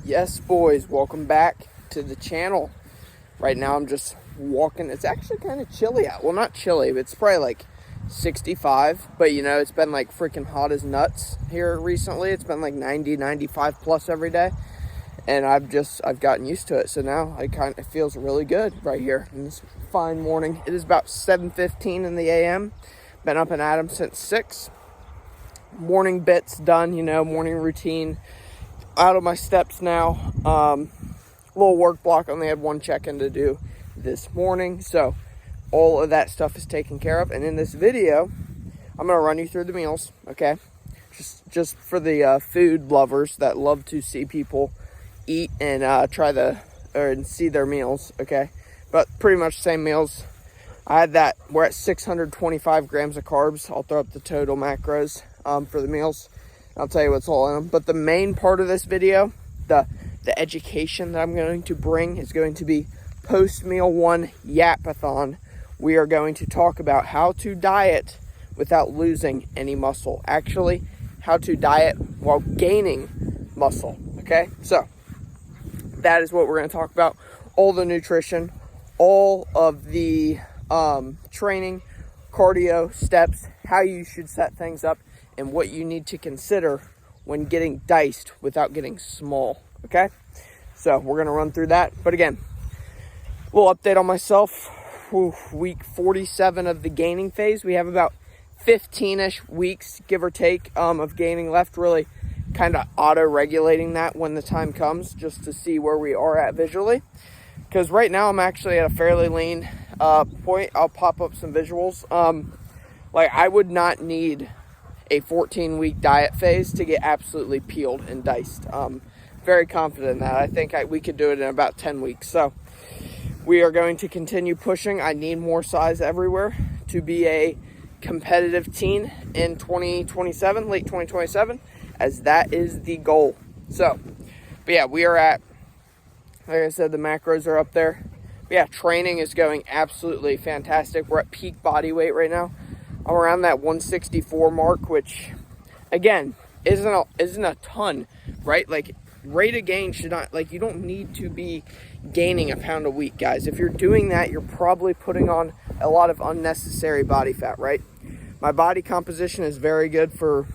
Yes, boys, welcome back to the channel. Right now I'm just walking. It's actually kind of chilly out. Well, not chilly, but it's probably like 65. But you know, it's been like freaking hot as nuts here recently. It's been like 90, 95 plus every day. And I've gotten used to it. So now it feels really good right here in this fine morning. It is about 7:15 in the AM. Been up and at 'em since 6. Morning bits done, you know, morning routine. Out of my steps now. Little work block. Only had one check-in to do this morning, so all of that stuff is taken care of. And in this video, I'm gonna run you through the meals. Okay, just for the food lovers that love to see people eat and and see their meals. Okay, but pretty much the same meals. I had that. We're at 625 grams of carbs. I'll throw up the total macros for the meals. I'll tell you what's all in them. But the main part of this video, the education that I'm going to bring, is going to be post-meal 1 yapathon. We are going to talk about how to diet without losing any muscle. Actually, how to diet while gaining muscle. Okay, so that is what we're going to talk about. All the nutrition, all of the training, cardio, steps, how you should set things up, and what you need to consider when getting diced without getting small, okay? So we're gonna run through that. But again, a little update on myself. Week 47 of the gaining phase. We have about 15-ish weeks, give or take, of gaining left, really kind of auto-regulating that when the time comes, just to see where we are at visually. Because right now I'm actually at a fairly lean point. I'll pop up some visuals. Like, I would not need a 14-week diet phase to get absolutely peeled and diced. Very confident in that. I think we could do it in about 10 weeks. So we are going to continue pushing. I need more size everywhere to be a competitive teen in 2027, late 2027, as that is the goal. So, but yeah, we are at, like I said, the macros are up there. But yeah, training is going absolutely fantastic. We're at peak body weight right now. I'm around that 164 mark, which, again, isn't a ton, right? Like, rate of gain should not, like, you don't need to be gaining a pound a week, guys. If you're doing that, you're probably putting on a lot of unnecessary body fat, right? My body composition is very good for,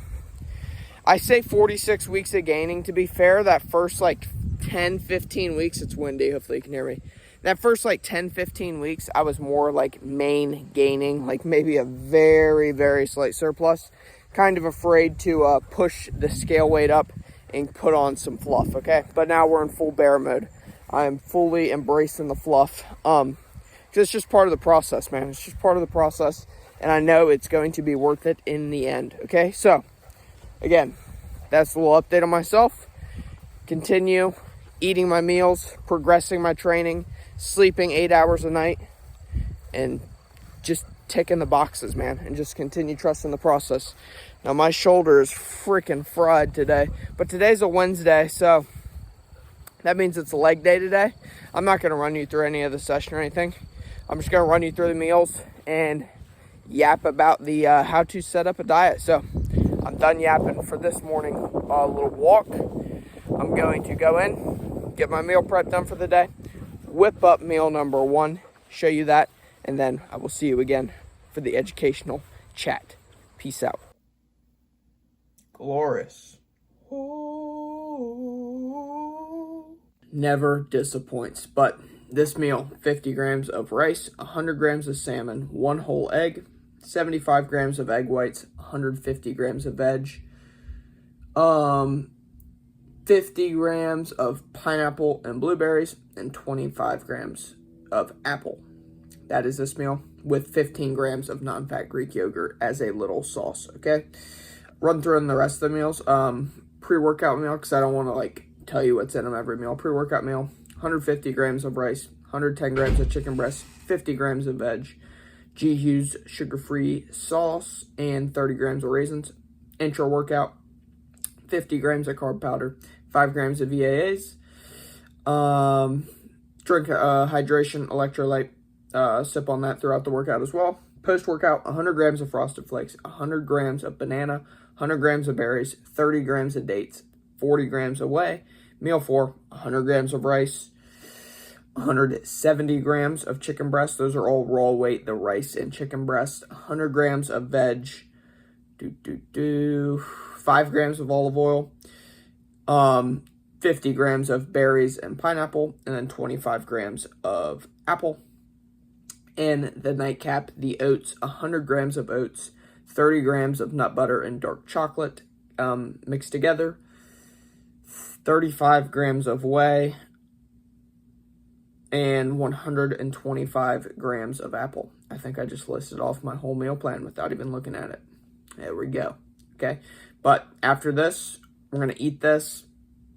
I say 46 weeks of gaining, to be fair. That first, like, 10, 15 weeks, it's windy, hopefully you can hear me. That first, like, 10, 15 weeks, I was more, like, main gaining, like, maybe a very, very slight surplus. Kind of afraid to push the scale weight up and put on some fluff, okay? But now we're in full bear mode. I am fully embracing the fluff. Because it's just part of the process, man. It's just part of the process. And I know it's going to be worth it in the end, okay? So, again, that's a little update on myself. Continue eating my meals, progressing my training, sleeping 8 hours a night, and just ticking the boxes, man, and just continue trusting the process. Now, my shoulder is freaking fried today, but today's a Wednesday, so that means it's a leg day today. I'm not going to run you through any of the session or anything. I'm just going to run you through the meals and yap about the how to set up a diet. So I'm done yapping for this morning. A little walk. I'm going to go in, get my meal prep done for the day, whip up meal number 1, show you that, and then I will see you again for the educational chat. Peace out. Glorious. Never disappoints. But this meal, 50 grams of rice, 100 grams of salmon, 1 whole egg, 75 grams of egg whites, 150 grams of veg, 50 grams of pineapple and blueberries, and 25 grams of apple. That is this meal, with 15 grams of non-fat Greek yogurt as a little sauce, okay? Run through in the rest of the meals. Pre-workout meal, because I don't want to, like, tell you what's in them every meal. Pre-workout meal, 150 grams of rice, 110 grams of chicken breast, 50 grams of veg, G. Hughes sugar-free sauce, and 30 grams of raisins. Intro workout, 50 grams of carb powder, 5 grams of VAAs, drink hydration, electrolyte, sip on that throughout the workout as well. Post-workout, 100 grams of Frosted Flakes, 100 grams of banana, 100 grams of berries, 30 grams of dates, 40 grams of whey, Meal 4, 100 grams of rice, 170 grams of chicken breast. Those are all raw weight, the rice and chicken breast. 100 grams of veg, 5 grams of olive oil, 50 grams of berries and pineapple, and then 25 grams of apple. And the nightcap, the oats, 100 grams of oats, 30 grams of nut butter and dark chocolate mixed together, 35 grams of whey, and 125 grams of apple. I think I just listed off my whole meal plan without even looking at it. There we go. Okay. But after this, we're going to eat this,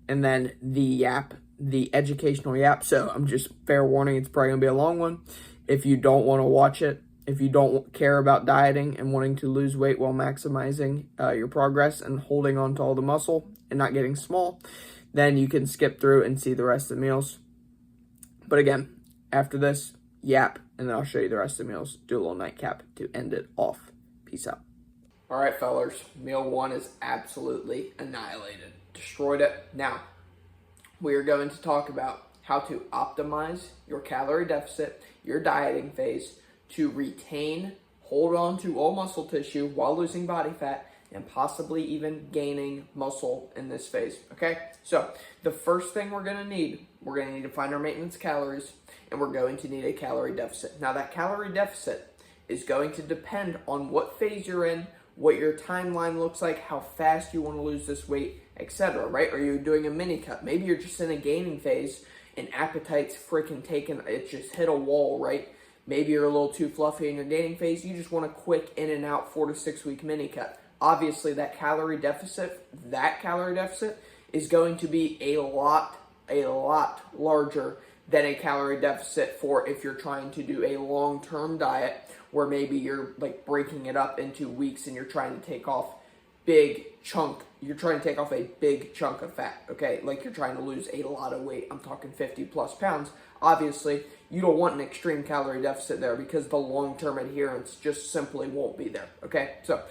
and then the yap, the educational yap. So I'm just fair warning, it's probably going to be a long one. If you don't want to watch it, if you don't care about dieting and wanting to lose weight while maximizing your progress and holding on to all the muscle and not getting small, then you can skip through and see the rest of the meals. But again, after this, yap, and then I'll show you the rest of the meals. Do a little nightcap to end it off. Peace out. All right, fellas, meal 1 is absolutely annihilated. Destroyed it. Now, we are going to talk about how to optimize your calorie deficit, your dieting phase, to retain, hold on to all muscle tissue while losing body fat, and possibly even gaining muscle in this phase, okay? So, the first thing we're gonna need to find our maintenance calories, and we're going to need a calorie deficit. Now, that calorie deficit is going to depend on what phase you're in, what your timeline looks like, how fast you wanna lose this weight, etc., right? Are you doing a mini cut? Maybe you're just in a gaining phase, and appetite's freaking taken, it just hit a wall, right? Maybe you're a little too fluffy in your gaining phase, you just want a quick in and out 4 to 6 week mini cut. Obviously, that calorie deficit is going to be a lot larger than a calorie deficit for if you're trying to do a long-term diet where maybe you're like breaking it up into weeks and you're trying to take off a big chunk of fat, okay? Like you're trying to lose a lot of weight. I'm talking 50 plus pounds. Obviously, you don't want an extreme calorie deficit there because the long-term adherence just simply won't be there, okay? So,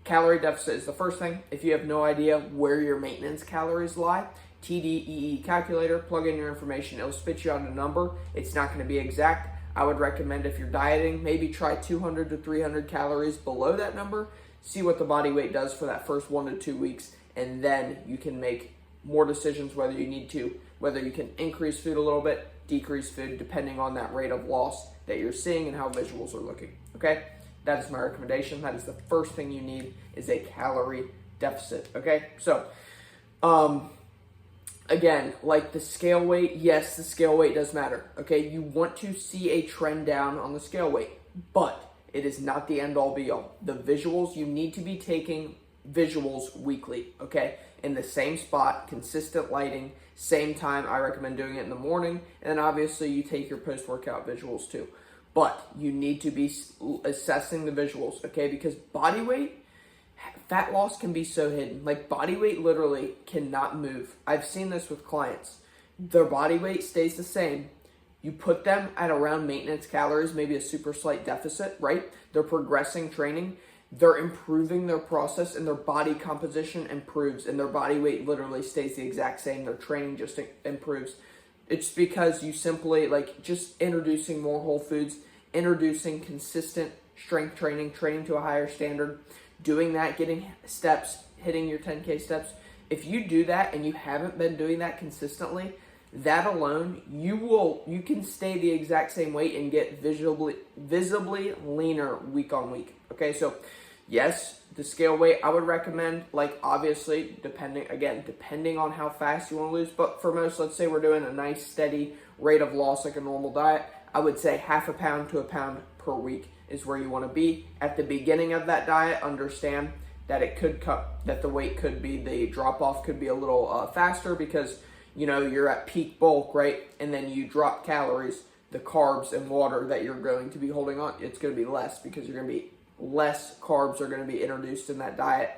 calorie deficit is the first thing. If you have no idea where your maintenance calories lie, TDEE calculator, plug in your information. It'll spit you out a number. It's not going to be exact. I would recommend if you're dieting, maybe try 200 to 300 calories below that number. See what the body weight does for that first 1 to 2 weeks, and then you can make more decisions whether you can increase food a little bit, decrease food, depending on that rate of loss that you're seeing and how visuals are looking, okay? That is my recommendation. That is the first thing you need is a calorie deficit, okay? So, again, like the scale weight, yes, the scale weight does matter, okay? You want to see a trend down on the scale weight, but it is not the end-all be-all. The visuals, you need to be taking visuals weekly, okay? In the same spot, consistent lighting, same time. I recommend doing it in the morning, and then obviously you take your post-workout visuals too. But you need to be assessing the visuals, okay? Because body weight, fat loss can be so hidden. Like body weight literally cannot move. I've seen this with clients. Their body weight stays the same. You put them at around maintenance calories, maybe a super slight deficit, right? They're progressing training. They're improving their process and their body composition improves and their body weight literally stays the exact same. Their training just improves. It's because you simply like just introducing more whole foods, introducing consistent strength training, training to a higher standard, doing that, getting steps, hitting your 10K steps. If you do that and you haven't been doing that consistently, that alone, you can stay the exact same weight and get visibly leaner week on week. Okay, so yes, the scale weight, I would recommend, like obviously, depending on how fast you want to lose, but for most, let's say we're doing a nice steady rate of loss like a normal diet, I would say half a pound to a pound per week is where you want to be. At the beginning of that diet, understand that the weight could be, the drop off could be a little faster because you're at peak bulk, right? And then you drop calories, the carbs and water that you're going to be holding on, it's going to be less because less carbs are going to be introduced in that diet,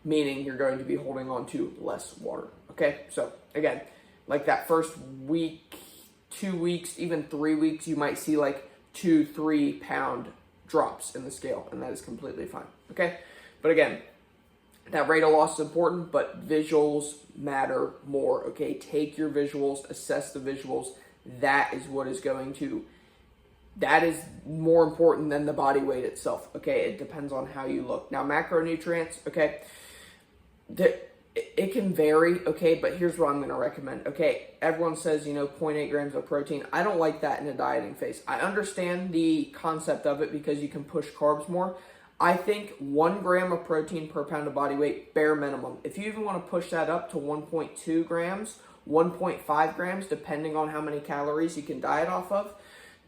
meaning you're going to be holding on to less water, okay? So again, like that first week, 2 weeks, even 3 weeks, you might see like 2-3 pound drops in the scale, and that is completely fine, okay? But again, That rate of loss is important, but visuals matter more, okay? Take your visuals, assess the visuals. That is what is going to, that is more important than the body weight itself, okay? It depends on how you look. Now, macronutrients, okay, it can vary, okay, but here's what I'm going to recommend, okay? Everyone says, 0.8 grams of protein. I don't like that in a dieting phase. I understand the concept of it because you can push carbs more. I think 1 gram of protein per pound of body weight, bare minimum. If you even want to push that up to 1.2 grams, 1.5 grams, depending on how many calories you can diet off of,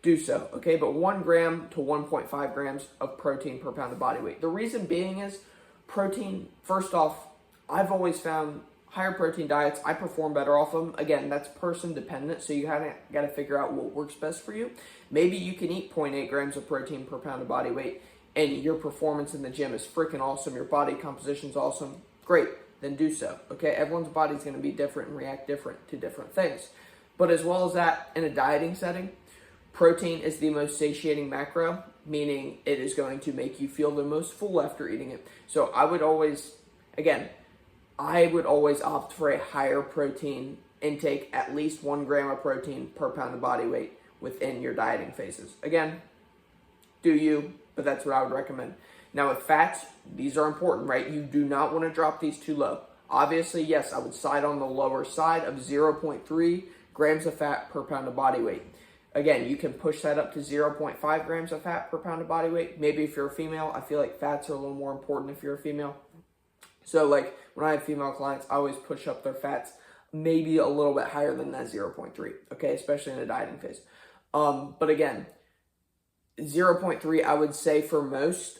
do so, okay? But 1 gram to 1.5 grams of protein per pound of body weight. The reason being is protein, first off, I've always found higher protein diets, I perform better off them. Again, that's person dependent, so you got to figure out what works best for you. Maybe you can eat 0.8 grams of protein per pound of body weight, and your performance in the gym is freaking awesome, your body composition's awesome, great, then do so, okay? Everyone's body's going to be different and react different to different things. But as well as that, in a dieting setting, protein is the most satiating macro, meaning it is going to make you feel the most full after eating it. So I would always opt for a higher protein intake, at least 1 gram of protein per pound of body weight within your dieting phases. Again, do you, but that's what I would recommend. Now with fats, these are important, right? You do not want to drop these too low. Obviously, yes, I would side on the lower side of 0.3 grams of fat per pound of body weight. Again, you can push that up to 0.5 grams of fat per pound of body weight. Maybe if you're a female, I feel like fats are a little more important if you're a female. So like when I have female clients, I always push up their fats maybe a little bit higher than that 0.3, okay, especially in a dieting phase. But again, 0.3 I would say for most,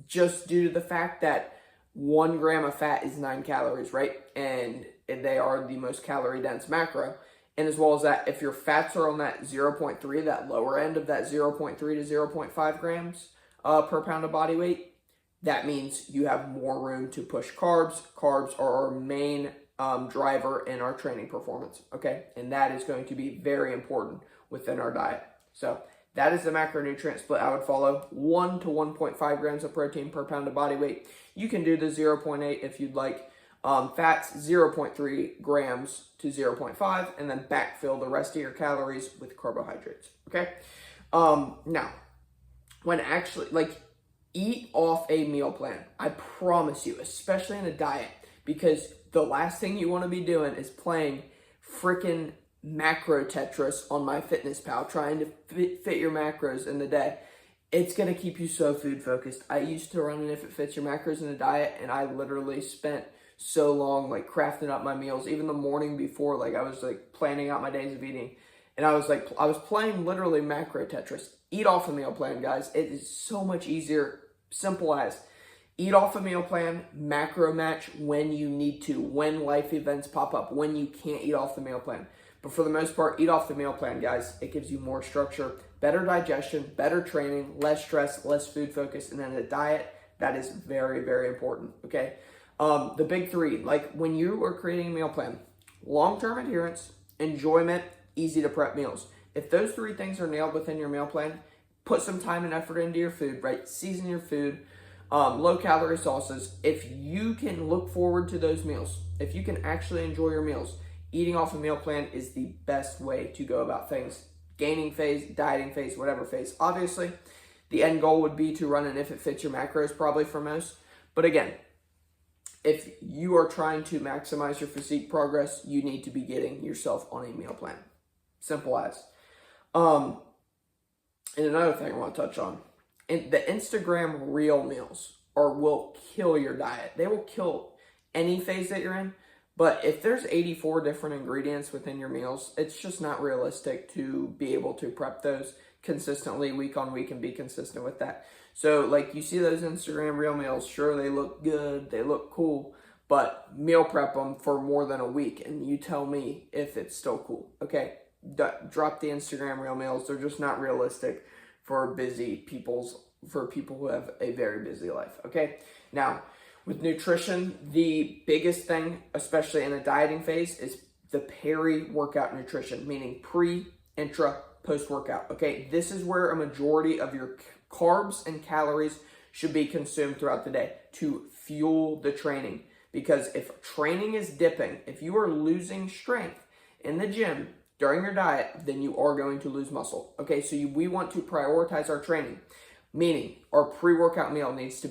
just due to the fact that 1 gram of fat is 9 calories, right? And they are the most calorie dense macro. And as well as that, if your fats are on that 0.3, that lower end of that 0.3 to 0.5 grams per pound of body weight, that means you have more room to push carbs. Carbs are our main driver in our training performance, okay? And that is going to be very important within our diet. So that is the macronutrient split I would follow. 1 to 1.5 grams of protein per pound of body weight. You can do the 0.8 if you'd like. Fats, 0.3 grams to 0.5, and then backfill the rest of your calories with carbohydrates, okay? Now, when actually, eat off a meal plan. I promise you, especially in a diet, because the last thing you want to be doing is playing freaking macro Tetris on MyFitnessPal, trying to fit your macros in the day. It's going to keep you so food focused. I used to run an If It Fits Your Macros in a diet, and I literally spent so long crafting up my meals, even the morning before, I was planning out my days of eating, and I was playing literally macro Tetris. Eat off a meal plan, guys. It is so much easier. Simple as eat off a meal plan, macro match when you need to, when life events pop up, when you can't eat off the meal plan. But for the most part, eat off the meal plan, guys. It gives you more structure, better digestion, better training, less stress, less food focus, and then a diet, that is very, very important, okay? The big three, when you are creating a meal plan, long-term adherence, enjoyment, easy to prep meals. If those 3 things are nailed within your meal plan, put some time and effort into your food, right? Season your food, low-calorie sauces. If you can look forward to those meals, if you can actually enjoy your meals, eating off a meal plan is the best way to go about things. Gaining phase, dieting phase, whatever phase. Obviously, the end goal would be to run an If It Fits Your Macros probably for most. But again, if you are trying to maximize your physique progress, you need to be getting yourself on a meal plan. Simple as. And another thing I want to touch on, the Instagram reel meals will kill your diet. They will kill any phase that you're in. But if there's 84 different ingredients within your meals, it's just not realistic to be able to prep those consistently week on week and be consistent with that. So you see those Instagram reel meals, sure, they look good, they look cool, but meal prep them for more than a week and you tell me if it's still cool, okay? Drop the Instagram reel meals. They're just not realistic for people who have a very busy life, okay? Now, with nutrition, the biggest thing, especially in a dieting phase, is the peri-workout nutrition, meaning pre, intra, post-workout, okay? This is where a majority of your carbs and calories should be consumed throughout the day to fuel the training. Because if training is dipping, if you are losing strength in the gym during your diet, then you are going to lose muscle. Okay, so we want to prioritize our training, meaning our pre-workout meal needs to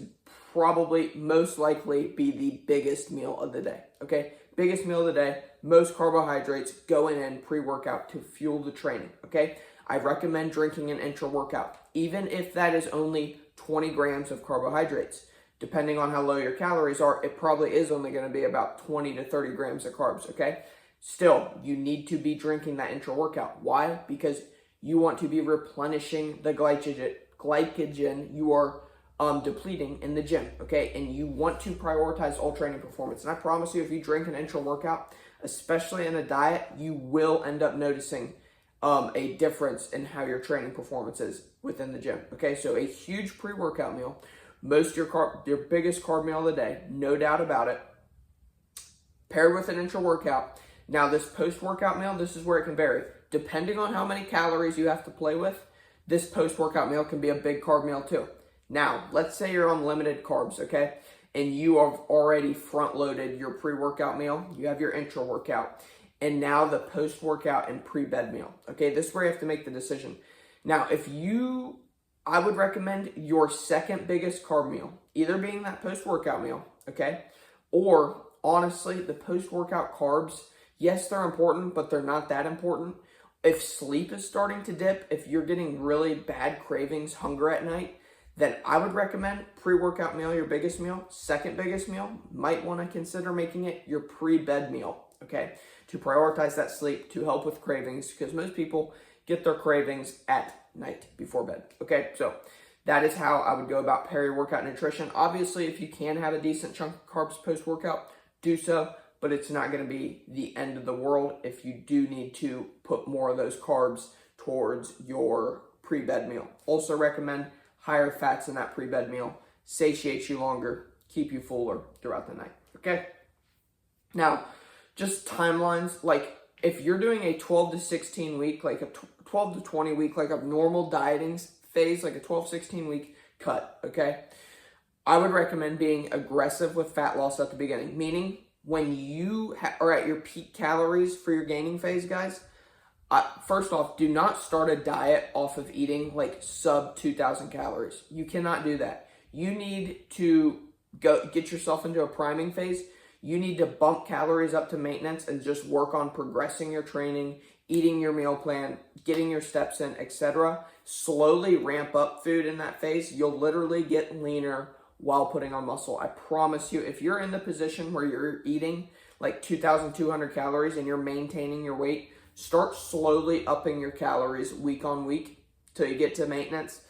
probably most likely be the biggest meal of the day. Okay, biggest meal of the day, most carbohydrates going in pre-workout to fuel the training. Okay, I recommend drinking an intra-workout, even if that is only 20 grams of carbohydrates. Depending on how low your calories are, it probably is only going to be about 20 to 30 grams of carbs, okay? Still, you need to be drinking that intra-workout. Why? Because you want to be replenishing the glycogen you are depleting in the gym, okay? And you want to prioritize all training performance. And I promise you, if you drink an intra-workout, especially in a diet, you will end up noticing a difference in how your training performance is within the gym, okay? So a huge pre-workout meal, most your biggest carb meal of the day, no doubt about it, paired with an intra-workout. Now this post-workout meal, this is where it can vary. Depending on how many calories you have to play with, this post-workout meal can be a big carb meal too. Now, let's say you're on limited carbs, okay? And you have already front-loaded your pre-workout meal, you have your intra-workout, and now the post-workout and pre-bed meal, okay? This is where you have to make the decision. Now, I would recommend your second biggest carb meal, either being that post-workout meal, okay? Or, honestly, the post-workout carbs, yes, they're important, but they're not that important. If sleep is starting to dip, if you're getting really bad cravings, hunger at night, then I would recommend pre-workout meal, your biggest meal. Second biggest meal, might want to consider making it your pre-bed meal, okay? To prioritize that sleep, to help with cravings, because most people get their cravings at night before bed, okay? So that is how I would go about peri-workout nutrition. Obviously, if you can have a decent chunk of carbs post-workout, do so, but it's not going to be the end of the world if you do need to put more of those carbs towards your pre-bed meal. Also recommend higher fats in that pre-bed meal, satiate you longer, keep you fuller throughout the night, okay? Now, just timelines, like if you're doing a 12 to 16 week, like a 12 to 20 week, like a normal dieting phase, like a 12, 16 week cut, okay? I would recommend being aggressive with fat loss at the beginning, meaning when you are at your peak calories for your gaining phase, guys, first off, do not start a diet off of eating like sub 2,000 calories. You cannot do that. You need to go get yourself into a priming phase. You need to bump calories up to maintenance and just work on progressing your training, eating your meal plan, getting your steps in, etc. Slowly ramp up food in that phase. You'll literally get leaner while putting on muscle. I promise you, if you're in the position where you're eating like 2,200 calories and you're maintaining your weight, start slowly upping your calories week on week till you get to maintenance,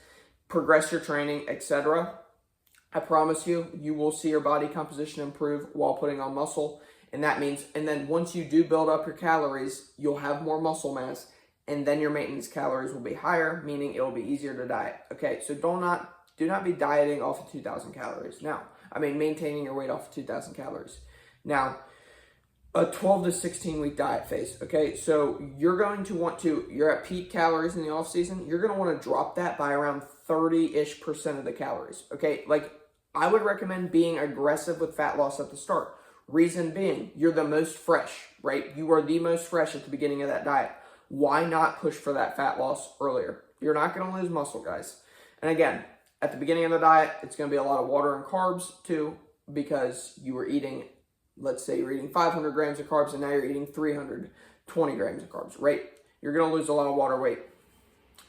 progress your training, etc. I promise you, you will see your body composition improve while putting on muscle. And that means, and then once you do build up your calories, you'll have more muscle mass, and then your maintenance calories will be higher, meaning it'll be easier to diet. Okay, so do not be dieting off of 2,000 calories. Maintaining your weight off of 2,000 calories. Now, a 12 to 16 week diet phase, okay? So you're at peak calories in the off season, you're gonna wanna drop that by around 30-ish% of the calories, okay? Like, I would recommend being aggressive with fat loss at the start. Reason being, you're the most fresh, right? You are the most fresh at the beginning of that diet. Why not push for that fat loss earlier? You're not gonna lose muscle, guys. And again, at the beginning of the diet, it's gonna be a lot of water and carbs too, because you were eating, let's say you're eating 500 grams of carbs and now you're eating 320 grams of carbs, right? You're gonna lose a lot of water weight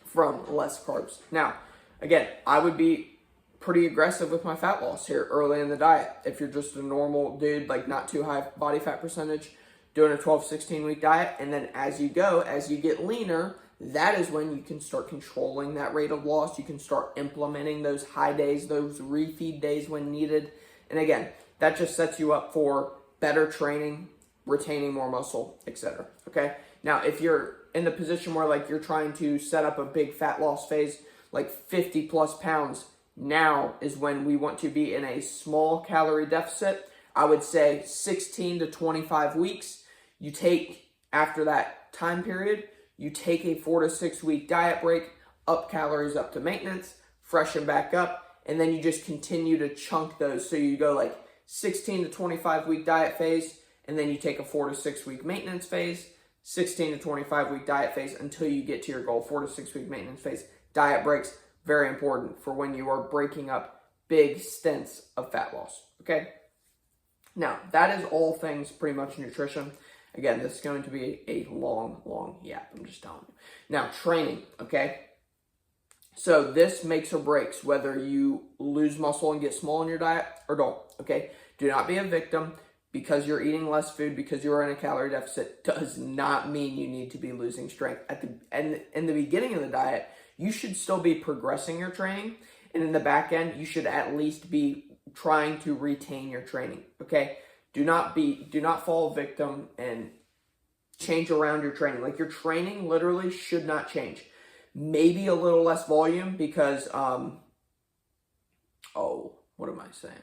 from less carbs. Now, again, I would be pretty aggressive with my fat loss here early in the diet. If you're just a normal dude, like not too high body fat percentage, doing a 12, 16 week diet, and then as you get leaner, that is when you can start controlling that rate of loss. You can start implementing those high days, those refeed days when needed. And again, that just sets you up for better training, retaining more muscle, etc. Okay? Now, if you're in the position where like you're trying to set up a big fat loss phase, like 50 plus pounds, now is when we want to be in a small calorie deficit. I would say 16 to 25 weeks. You take, after that time period, you take a 4 to 6 week diet break, up calories up to maintenance, freshen back up, and then you just continue to chunk those. So you go like 16 to 25 week diet phase, and then you take a 4 to 6 week maintenance phase, 16 to 25 week diet phase until you get to your goal, 4 to 6 week maintenance phase. Diet breaks, very important for when you are breaking up big stints of fat loss, okay? Now, that is all things pretty much nutrition. Again, this is going to be a long yap, I'm just telling you. Now, training, okay? So this makes or breaks whether you lose muscle and get small in your diet or don't, okay? Do not be a victim. Because you're eating less food, because you're in a calorie deficit, does not mean you need to be losing strength. In the beginning of the diet, you should still be progressing your training. And in the back end, you should at least be trying to retain your training, okay? Do not fall victim and change around your training. Like, your training literally should not change. Maybe a little less volume because, what am I saying?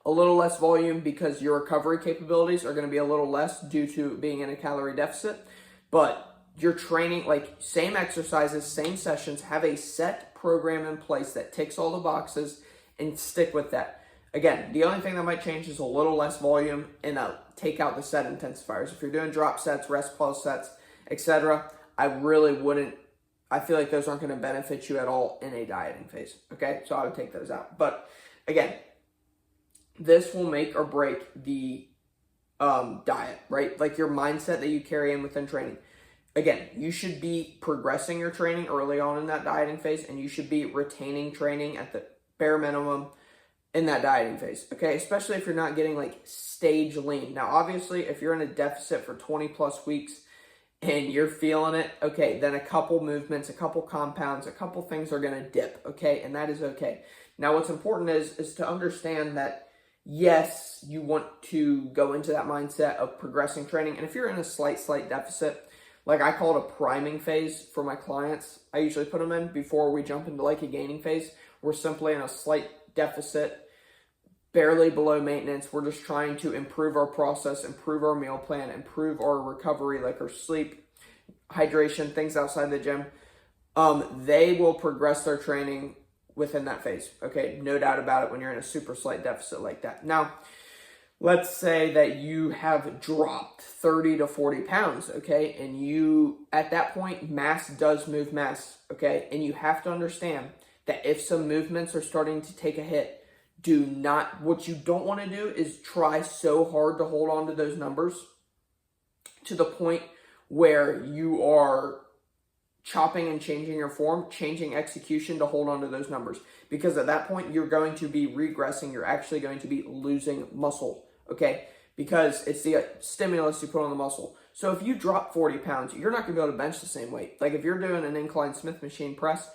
A little less volume because your recovery capabilities are going to be a little less due to being in a calorie deficit. But your training, like same exercises, same sessions, have a set program in place that ticks all the boxes and stick with that. Again, the only thing that might change is a little less volume and take out the set intensifiers. If you're doing drop sets, rest pause sets, etc., I feel like those aren't going to benefit you at all in a dieting phase. Okay, so I would take those out. But again, this will make or break the diet, right? Like your mindset that you carry in within training. Again, you should be progressing your training early on in that dieting phase, and you should be retaining training at the bare minimum in that dieting phase, okay? Especially if you're not getting like stage lean. Now, obviously, if you're in a deficit for 20 plus weeks and you're feeling it, okay, then a couple movements, a couple compounds, a couple things are gonna dip, okay? And that is okay. Now, what's important is to understand that yes, you want to go into that mindset of progressing training. And if you're in a slight deficit, like I call it a priming phase for my clients, I usually put them in before we jump into like a gaining phase. We're simply in a slight deficit, barely below maintenance. We're just trying to improve our process, improve our meal plan, improve our recovery, like our sleep, hydration, things outside the gym. They will progress their training within that phase, okay? No doubt about it when you're in a super slight deficit like that. Now, let's say that you have dropped 30 to 40 pounds, okay? And you, at that point, mass does move mass, okay? And you have to understand that if some movements are starting to take a hit, what you don't want to do is try so hard to hold on to those numbers to the point where you are chopping and changing your form, changing execution to hold on to those numbers. Because at that point, you're going to be regressing. You're actually going to be losing muscle, okay? Because it's the stimulus you put on the muscle. So if you drop 40 pounds, you're not going to be able to bench the same weight. Like if you're doing an incline Smith machine press,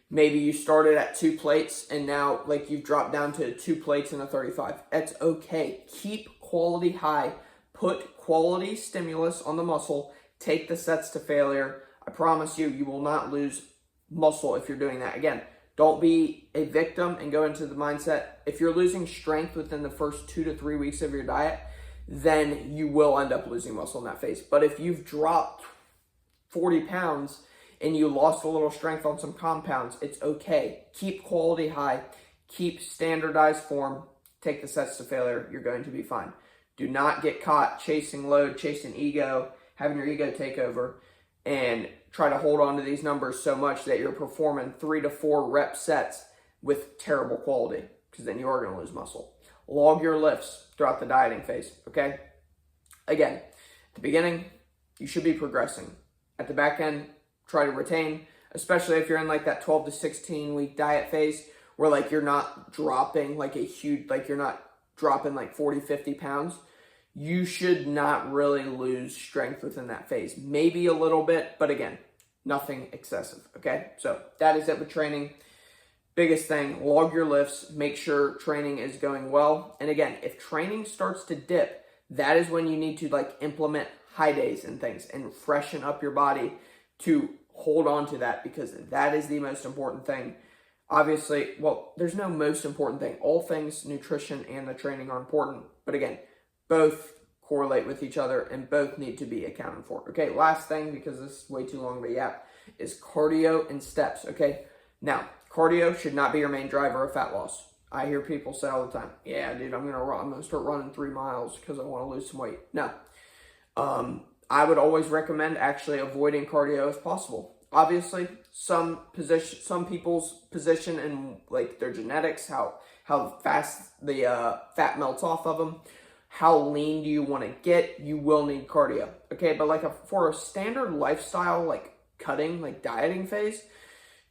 maybe you started at 2 plates and now like you've dropped down to 2 plates and a 35. That's okay. Keep quality high. Put quality stimulus on the muscle. Take the sets to failure. I promise you, you will not lose muscle if you're doing that. Again, don't be a victim and go into the mindset. If you're losing strength within the first 2 to 3 weeks of your diet, then you will end up losing muscle in that phase. But if you've dropped 40 pounds and you lost a little strength on some compounds, it's okay. Keep quality high. Keep standardized form. Take the sets to failure. You're going to be fine. Do not get caught chasing load, chasing ego, having your ego take over, and try to hold on to these numbers so much that you're performing 3 to 4 rep sets with terrible quality, because then you are going to lose muscle. Log your lifts throughout the dieting phase, okay? Again, at the beginning, you should be progressing. At the back end, try to retain, especially if you're in like that 12 to 16 week diet phase where like you're not dropping like you're not dropping like 40, 50 pounds. You should not really lose strength within that phase. Maybe a little bit, but again, nothing excessive, okay? So that is it with training. Biggest thing, log your lifts, make sure training is going well. And again, if training starts to dip, that is when you need to like implement high days and things and freshen up your body to hold on to that, because that is the most important thing. Obviously, well, there's no most important thing. All things nutrition and the training are important, but again, both correlate with each other and both need to be accounted for. Okay, last thing, because this is way too long of a yap, is cardio and steps, okay? Now, cardio should not be your main driver of fat loss. I hear people say all the time, yeah, dude, I'm gonna start running 3 miles because I want to lose some weight. No. I would always recommend actually avoiding cardio if possible. Obviously, some people's position and like their genetics, how fast the fat melts off of them, how lean do you want to get, you will need cardio. Okay, but like for a standard lifestyle, like cutting, like dieting phase,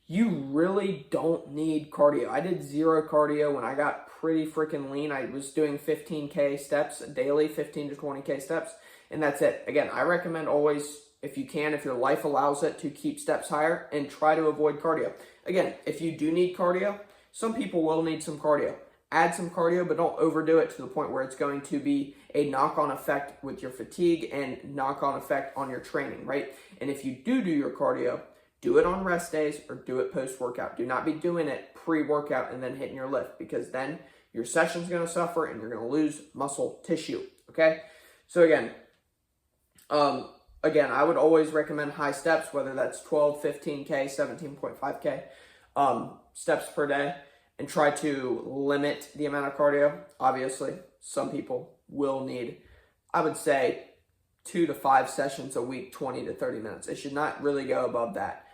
you really don't need cardio. I did 0 cardio when I got pretty freaking lean. I was doing 15K steps daily, 15 to 20K steps, and that's it. Again, I recommend always, if you can, if your life allows it, to keep steps higher and try to avoid cardio. Again, if you do need cardio, some people will need some cardio. Add some cardio, but don't overdo it to the point where it's going to be a knock-on effect with your fatigue and knock-on effect on your training, right? And if you do your cardio, do it on rest days or do it post-workout. Do not be doing it pre-workout and then hitting your lift, because then your session's going to suffer and you're going to lose muscle tissue, okay? So again, I would always recommend high steps, whether that's 12, 15K, 17.5K steps per day, and try to limit the amount of cardio. Obviously, some people will need, I would say, 2 to 5 sessions a week, 20 to 30 minutes. It should not really go above that.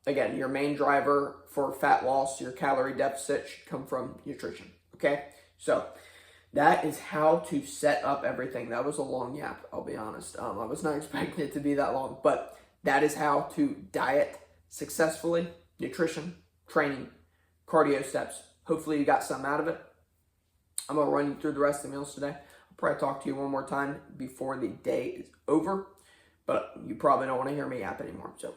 Again, your main driver for fat loss, your calorie deficit, should come from nutrition, okay? So that is how to set up everything. That was a long yap, I'll be honest. I was not expecting it to be that long, but that is how to diet successfully: nutrition, training, cardio, steps. Hopefully you got something out of it. I'm going to run you through the rest of the meals today. I'll probably talk to you one more time before the day is over, but you probably don't want to hear me yap anymore. So,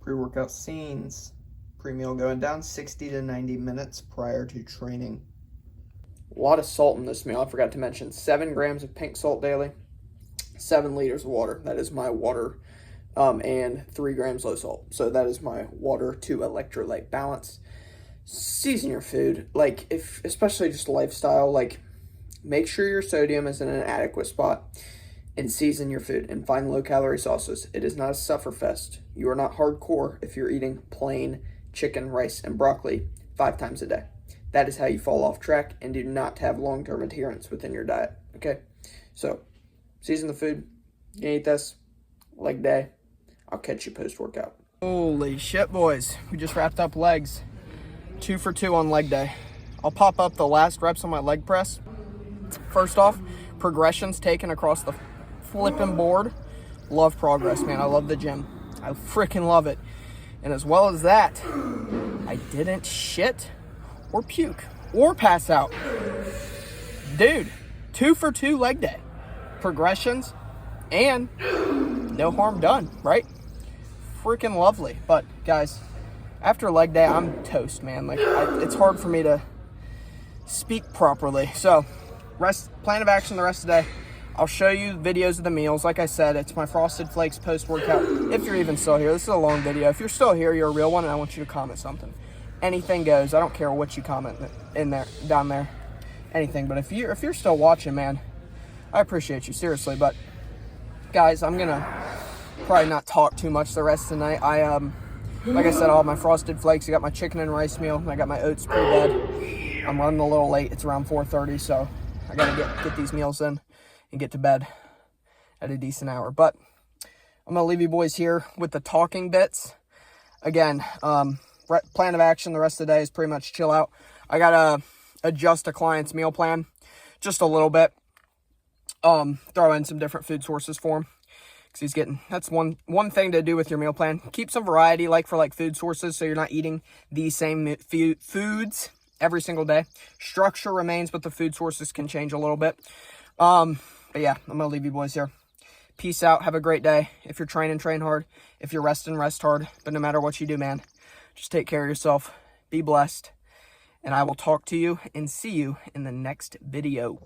pre-workout scenes. Pre-meal going down 60 to 90 minutes prior to training. A lot of salt in this meal. I forgot to mention 7 grams of pink salt daily, 7 liters of water. That is my water, and 3 grams low salt. So that is my water to electrolyte balance. Season your food, like, if especially just lifestyle, like, make sure your sodium is in an adequate spot, and season your food and find low calorie sauces. It is not a sufferfest. You are not hardcore if you're eating plain chicken, rice, and broccoli 5 times a day. That is how you fall off track and do not have long-term adherence within your diet, okay? So, season the food. You can eat this. Leg day. I'll catch you post-workout. Holy shit, boys. We just wrapped up legs. 2 for 2 on leg day. I'll pop up the last reps on my leg press. First off, progressions taken across the flipping board. Love progress, man. I love the gym. I freaking love it. And as well as that, I didn't shit or puke or pass out. Dude, 2 for 2 leg day. Progressions and no harm done, right? Freaking lovely. But guys, after leg day, I'm toast, man. Like, it's hard for me to speak properly. So, plan of action the rest of the day. I'll show you videos of the meals. Like I said, it's my Frosted Flakes post-workout. If you're even still here, this is a long video. If you're still here, you're a real one, and I want you to comment something. Anything goes. I don't care what you comment in there, down there, anything. But if you're still watching, man, I appreciate you, seriously. But guys, I'm gonna probably not talk too much the rest of the night. Like I said, I'll have my Frosted Flakes. I got my chicken and rice meal. I got my oats pre-bed. I'm running a little late. It's around 4:30, so I gotta get these meals in and get to bed at a decent hour. But I'm gonna leave you boys here with the talking bits. Again, plan of action the rest of the day is pretty much chill out. I gotta adjust a client's meal plan just a little bit. Throw in some different food sources for him. He's getting, that's one thing to do with your meal plan. Keep some variety, like for food sources, so you're not eating the same foods every single day. Structure remains, but the food sources can change a little bit. But yeah, I'm gonna leave you boys here. Peace out. Have a great day. If you're training, train hard. If you're resting, rest hard. But no matter what you do, man, just take care of yourself. Be blessed. And I will talk to you and see you in the next video.